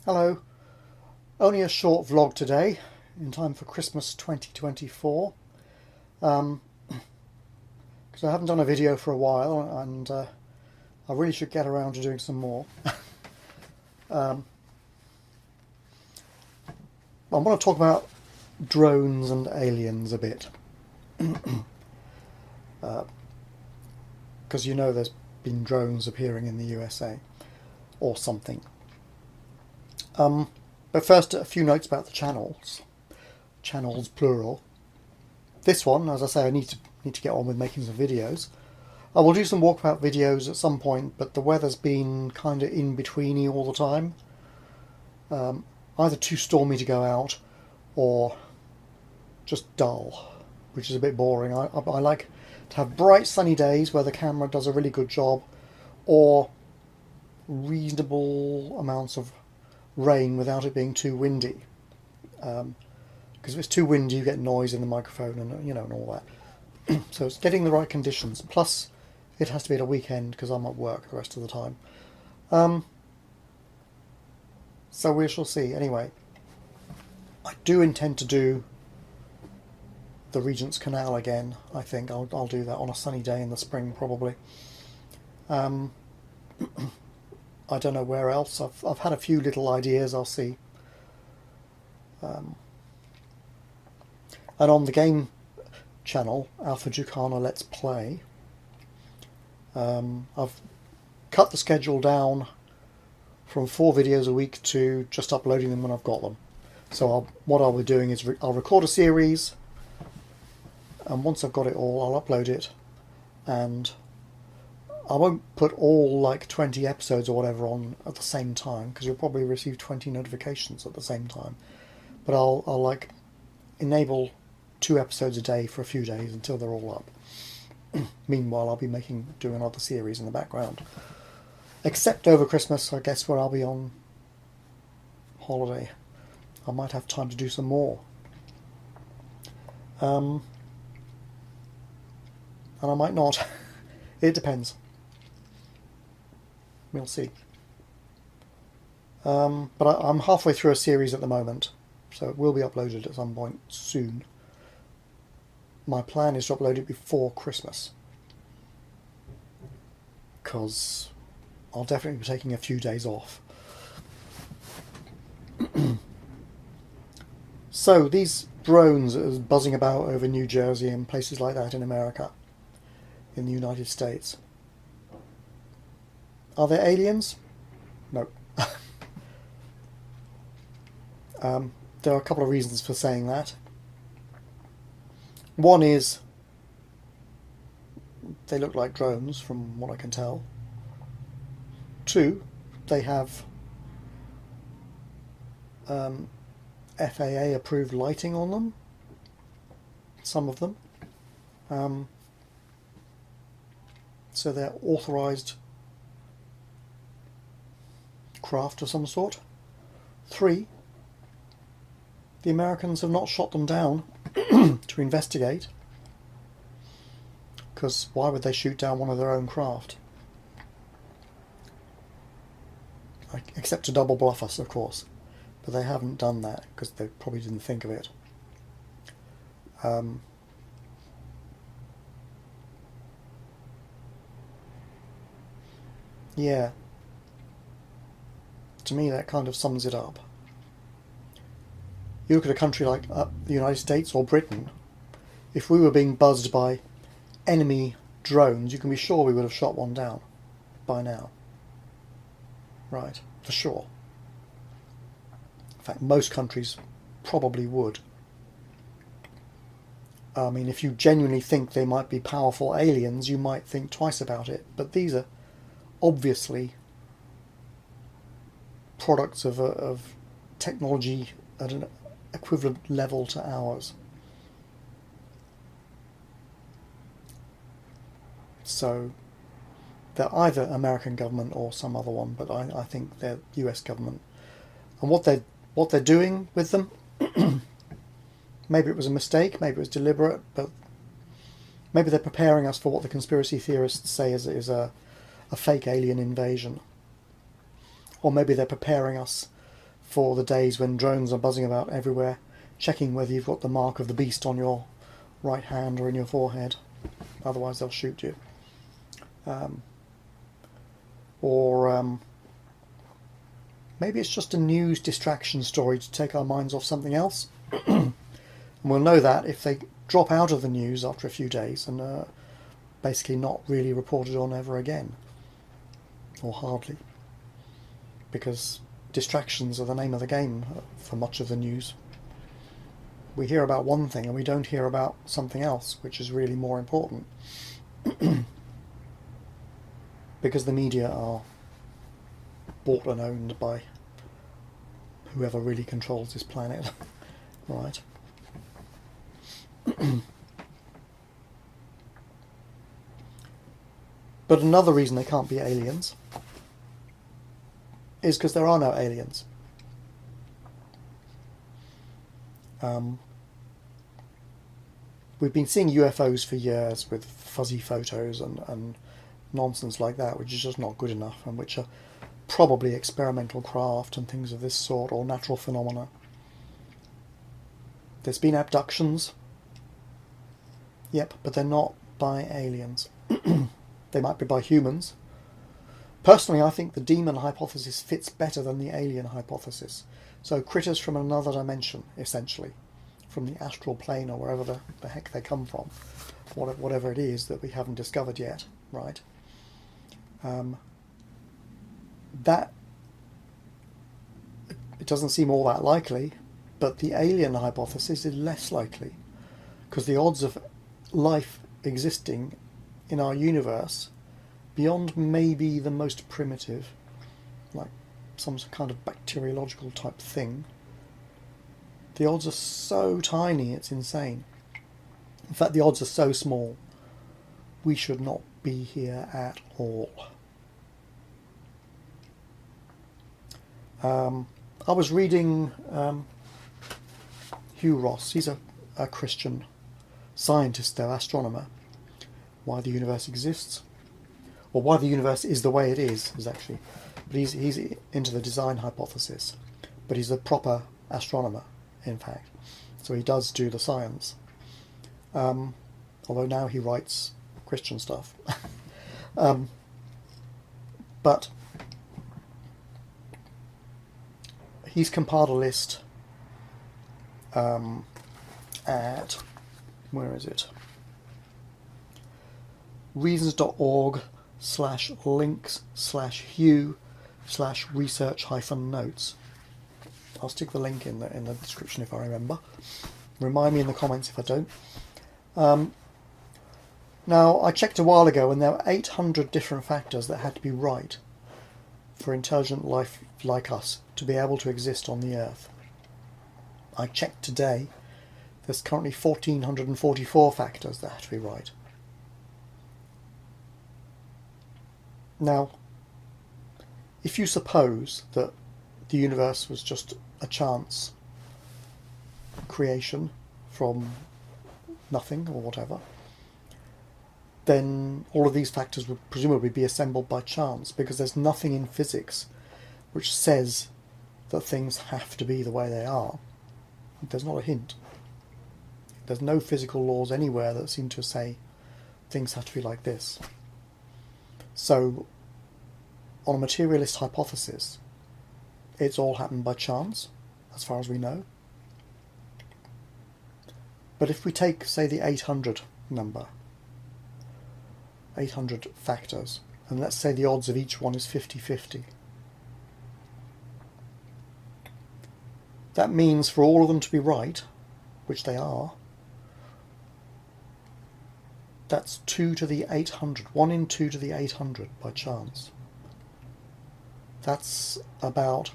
Hello, only a short vlog today in time for Christmas 2024 because I haven't done a video for a while and I really should get around to doing some more. I want to talk about drones and aliens a bit because you know there's been drones appearing in the USA or something. But first, a few notes about the channels plural. This one, as I say, I need to get on with making some videos. I will do some walkabout videos at some point, but the weather's been kind of in-betweeny all the time. Either too stormy to go out or just dull, which is a bit boring. I like to have bright sunny days where the camera does a really good job, or reasonable amounts of rain without it being too windy. Because if it's too windy, you get noise in the microphone and and all that. So it's getting the right conditions. Plus, it has to be at a weekend because I'm at work the rest of the time. So we shall see. Anyway, I do intend to do the Regent's Canal again. I think I'll do that on a sunny day in the spring probably. I don't know where else. I've had a few little ideas. I'll see. And on the game channel, Alphatucana Let's Play, I've cut the schedule down from 4 videos a week to just uploading them when I've got them. So what I'll be doing is I'll record a series, and once I've got it all, I'll upload it, and I won't put all like 20 episodes or whatever on at the same time, because you'll probably receive 20 notifications at the same time. But I'll like enable 2 episodes a day for a few days until they're all up. Meanwhile, I'll be doing another series in the background. Except over Christmas, I guess, where I'll be on holiday. I might have time to do some more. And I might not. It depends. We'll see. But I'm halfway through a series at the moment, so it will be uploaded at some point soon. My plan is to upload it before Christmas, because I'll definitely be taking a few days off. So these drones are buzzing about over New Jersey and places like that in America, in the United States. Are they aliens? No. There are a couple of reasons for saying that. One is they look like drones from what I can tell. 2, they have FAA approved lighting on them. Some of them. So they're authorised craft of some sort. 3, the Americans have not shot them down to investigate, because why would they shoot down one of their own craft? Except to double bluff us, of course, but they haven't done that because they probably didn't think of it. Yeah. To me, that kind of sums it up. You look at a country like the United States or Britain, if we were being buzzed by enemy drones, you can be sure we would have shot one down by now. Right, for sure. In fact, most countries probably would. I mean, if you genuinely think they might be powerful aliens, you might think twice about it, but these are obviously products of technology at an equivalent level to ours. So they're either American government or some other one, but I think they're US government. And what they're doing with them, maybe it was a mistake, maybe it was deliberate, but maybe they're preparing us for what the conspiracy theorists say is a fake alien invasion. Or maybe they're preparing us for the days when drones are buzzing about everywhere, checking whether you've got the mark of the beast on your right hand or in your forehead. Otherwise they'll shoot you. Or maybe it's just a news distraction story to take our minds off something else. And we'll know that if they drop out of the news after a few days and basically not really reported on ever again. Or hardly. Because distractions are the name of the game for much of the news. We hear about one thing and we don't hear about something else, which is really more important. Because the media are bought and owned by whoever really controls this planet. Right. But another reason they can't be aliens is because there are no aliens. We've been seeing UFOs for years with fuzzy photos and nonsense like that, which is just not good enough, and which are probably experimental craft and things of this sort, or natural phenomena. There's been abductions. Yep, but they're not by aliens. They might be by humans. Personally, I think the demon hypothesis fits better than the alien hypothesis. So critters from another dimension, essentially. From the astral plane or wherever the heck they come from. Whatever it is that we haven't discovered yet, right? That, it doesn't seem all that likely, but the alien hypothesis is less likely. Because the odds of life existing in our universe, beyond maybe the most primitive, like some kind of bacteriological type thing, the odds are so tiny it's insane. In fact, the odds are so small, we should not be here at all. I was reading Hugh Ross. He's a Christian scientist, though, astronomer. Why the universe exists, or why the universe is the way it is actually. But he's into the design hypothesis. But he's a proper astronomer, in fact. So he does do the science. Although now he writes Christian stuff. But he's compiled a list at, where is it? reasons.org/links/Hugh/research-notes. I'll stick the link in the description if I remember. Remind me in the comments if I don't. Now, I checked a while ago and there were 800 different factors that had to be right for intelligent life like us to be able to exist on the Earth. I checked today, there's currently 1,444 factors that have to be right. Now, if you suppose that the universe was just a chance creation from nothing or whatever, then all of these factors would presumably be assembled by chance, because there's nothing in physics which says that things have to be the way they are. There's not a hint. There's no physical laws anywhere that seem to say things have to be like this. So, on a materialist hypothesis, it's all happened by chance, as far as we know. But if we take, say, the 800 number, 800 factors, and let's say the odds of each one is 50-50, that means for all of them to be right, which they are, that's 2 to the 800, 1 in 2 to the 800 by chance. That's about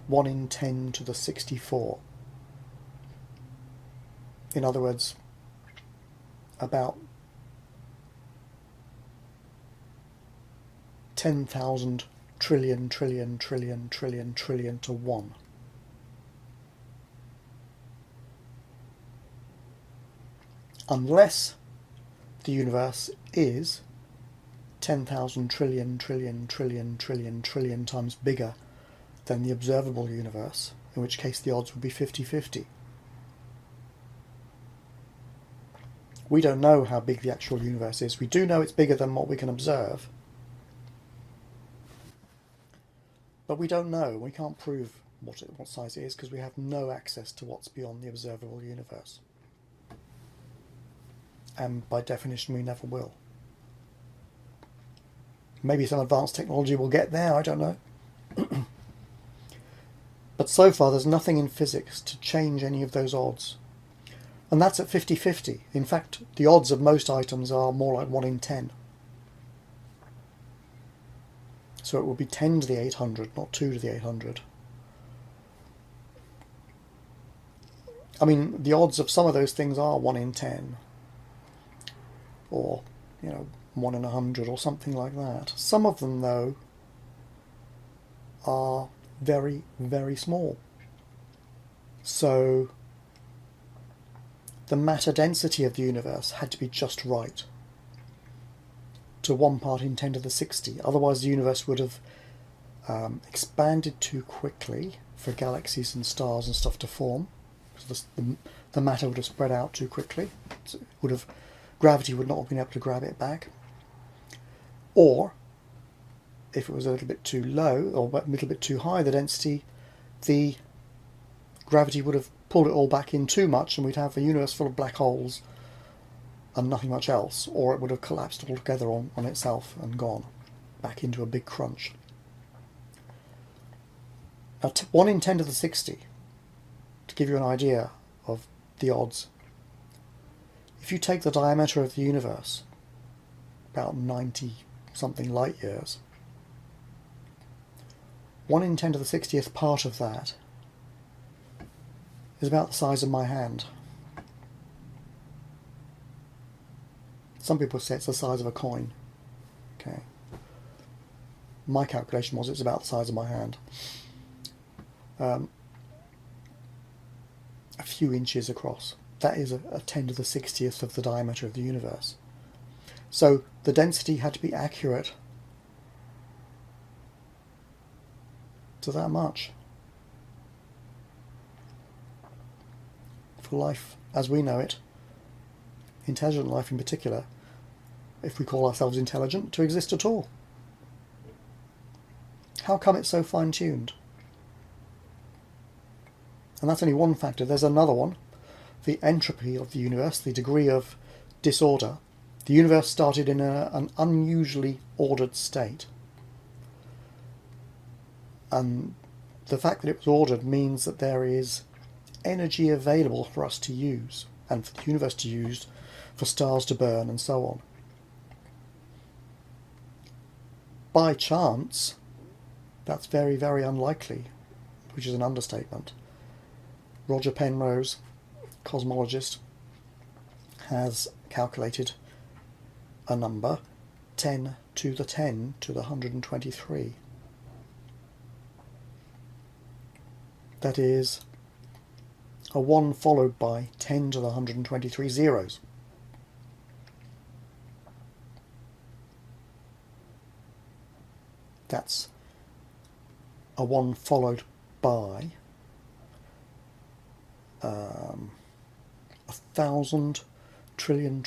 1 in 10 to the 64. In other words, about 10,000 trillion to 1. Unless the universe is 10,000 trillion times bigger than the observable universe, in which case the odds would be 50-50. We don't know how big the actual universe is. We do know it's bigger than what we can observe. But we don't know. We can't prove what size it is because we have no access to what's beyond the observable universe. And by definition, we never will. Maybe some advanced technology will get there, I don't know. But so far, there's nothing in physics to change any of those odds. And that's at 50-50. In fact, the odds of most items are more like 1 in 10. So it would be 10 to the 800, not 2 to the 800. I mean, the odds of some of those things are 1 in 10. Or, 1 in 100 or something like that. Some of them, though, are very, very small. So the matter density of the universe had to be just right to 1 part in 10 to the 60. Otherwise the universe would have expanded too quickly for galaxies and stars and stuff to form. So the matter would have spread out too quickly. So gravity would not have been able to grab it back. Or if it was a little bit too low or a little bit too high, the density, the gravity would have pulled it all back in too much and we'd have a universe full of black holes and nothing much else, or it would have collapsed altogether on itself and gone back into a big crunch. Now 1 in 10 to the 60, to give you an idea of the odds. If you take the diameter of the universe, about 90 something light years, 1 in 10 to the 60th part of that is about the size of my hand. Some people say it's the size of a coin. Okay. My calculation was it's about the size of my hand. A few inches across. That is a 10 to the 60th of the diameter of the universe. So the density had to be accurate to that much. For life as we know it, intelligent life in particular, if we call ourselves intelligent, to exist at all. How come it's so fine-tuned? And that's only one factor. There's another one. The entropy of the universe, the degree of disorder. The universe started in an unusually ordered state. And the fact that it was ordered means that there is energy available for us to use, and for the universe to use, for stars to burn, and so on. By chance, that's very, very unlikely, which is an understatement. Roger Penrose, cosmologist, has calculated a number 10 to the 10 to the 123. That is a 1 followed by 10 to the 123 zeros. That's a 1 followed by 1,000 trillion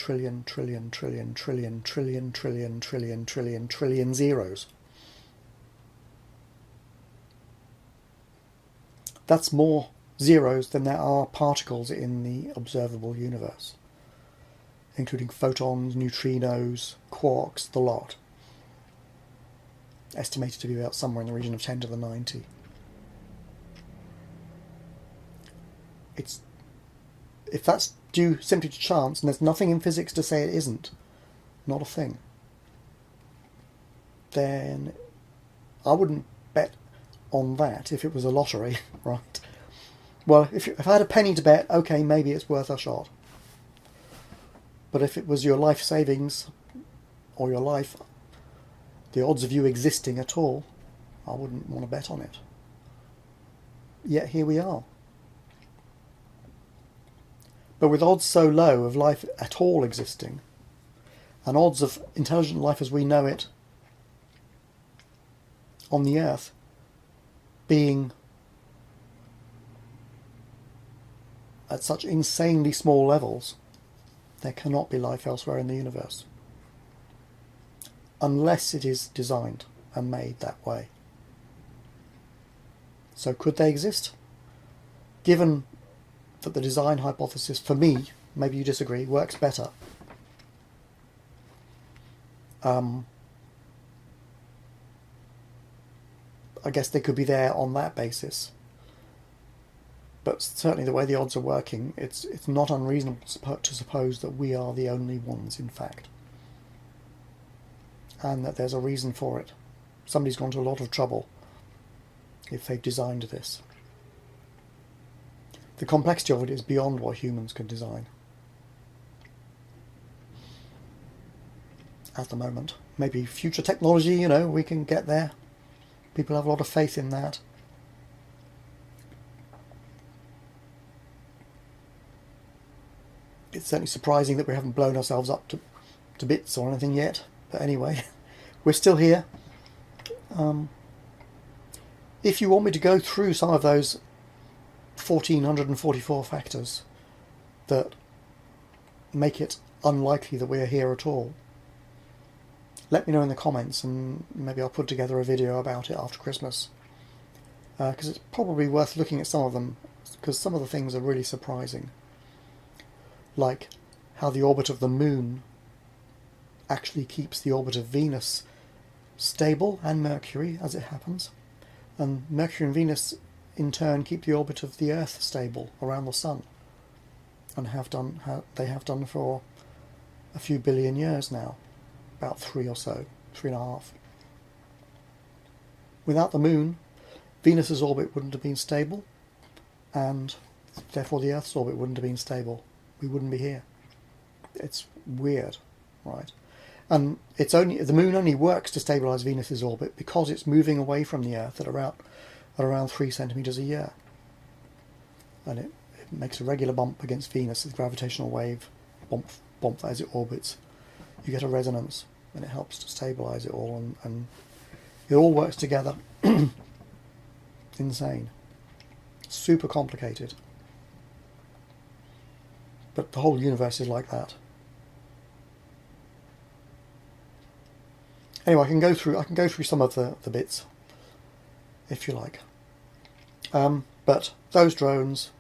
zeros. That's more zeros than there are particles in the observable universe, including photons, neutrinos, quarks, the lot. Estimated to be about somewhere in the region of 10 to the 90. If that's due simply to chance, and there's nothing in physics to say it isn't, not a thing, then I wouldn't bet on that if it was a lottery, right? Well, if I had a penny to bet, okay, maybe it's worth a shot. But if it was your life savings, or your life, the odds of you existing at all, I wouldn't want to bet on it. Yet here we are. But with odds so low of life at all existing, and odds of intelligent life as we know it on the Earth being at such insanely small levels, there cannot be life elsewhere in the universe. Unless it is designed and made that way. So could they exist? Given that the design hypothesis, for me, maybe you disagree, works better, I guess they could be there on that basis. But certainly the way the odds are working, it's not unreasonable to suppose that we are the only ones, in fact. And that there's a reason for it. Somebody's gone to a lot of trouble if they've designed this. The complexity of it is beyond what humans can design. At the moment. Maybe future technology, we can get there. People have a lot of faith in that. It's certainly surprising that we haven't blown ourselves up to bits or anything yet. But anyway, we're still here. If you want me to go through some of those 1444 factors that make it unlikely that we're here at all, let me know in the comments, and maybe I'll put together a video about it after Christmas. Because it's probably worth looking at some of them, because some of the things are really surprising. Like how the orbit of the Moon actually keeps the orbit of Venus stable, and Mercury, as it happens. And Mercury and Venus, in turn, keep the orbit of the Earth stable around the Sun. And they have done for a few billion years now. About 3 or so, 3.5. Without the Moon, Venus's orbit wouldn't have been stable, and therefore the Earth's orbit wouldn't have been stable. We wouldn't be here. It's weird, right? And the Moon only works to stabilise Venus's orbit because it's moving away from the Earth at around 3 centimetres a year, and it makes a regular bump against Venus, the gravitational wave bump as it orbits. You get a resonance, and it helps to stabilise it all, and it all works together. Insane. Super complicated. But the whole universe is like that. Anyway, I can go through some of the bits, if you like. But those drones,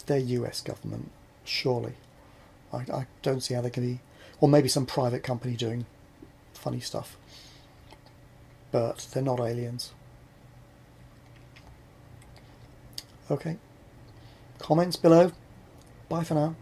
they're US government, surely. I don't see how they can be. Or maybe some private company doing funny stuff. But they're not aliens. Okay. Comments below. Bye for now.